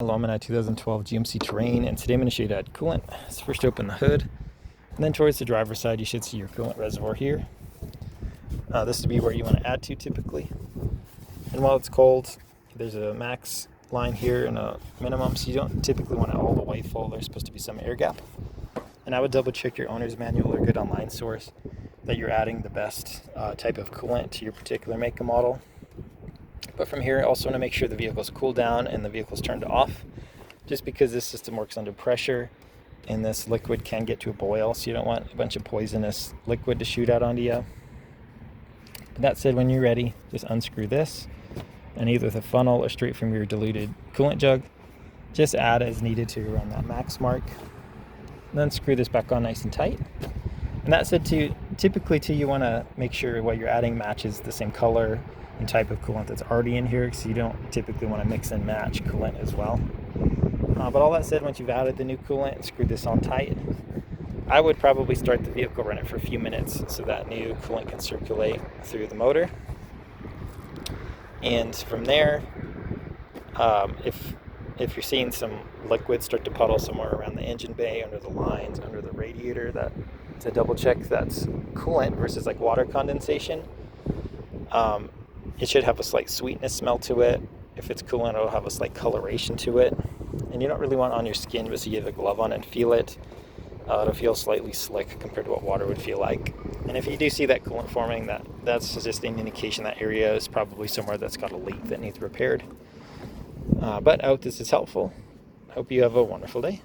Hello, I'm in a 2012 GMC Terrain, and today I'm going to show you to add coolant. So first open the hood, and then towards the driver's side you should see your coolant reservoir here. This would be where you want to add to typically. And while it's cold, there's a max line here and a minimum, so you don't typically want it all the way full. There's supposed to be some air gap. And I would double check your owner's manual or good online source that you're adding the best type of coolant to your particular make and model. But from here, I also want to make sure the vehicle's cooled down and the vehicle's turned off, just because this system works under pressure and this liquid can get to a boil, so you don't want a bunch of poisonous liquid to shoot out onto you. But that said, when you're ready, just unscrew this, and either the funnel or straight from your diluted coolant jug, just add as needed to around that max mark. And then screw this back on nice and tight. And that said, typically you want to make sure what you're adding matches the same color and type of coolant that's already in here, because you don't typically want to mix and match coolant as well. But all that said, once you've added the new coolant and screwed this on tight, I would probably start the vehicle, run it for a few minutes so that new coolant can circulate through the motor. And from there, if you're seeing some liquid start to puddle somewhere around the engine bay, under the lines, under the radiator, that to double check that's coolant versus like water condensation. It should have a slight sweetness smell to it. If it's coolant, it'll have a slight coloration to it. And you don't really want it on your skin, but so you have a glove on and feel it. It'll feel slightly slick compared to what water would feel like. And if you do see that coolant forming, that's just an indication that area is probably somewhere that's got a leak that needs repaired. But I hope this is helpful. I hope you have a wonderful day.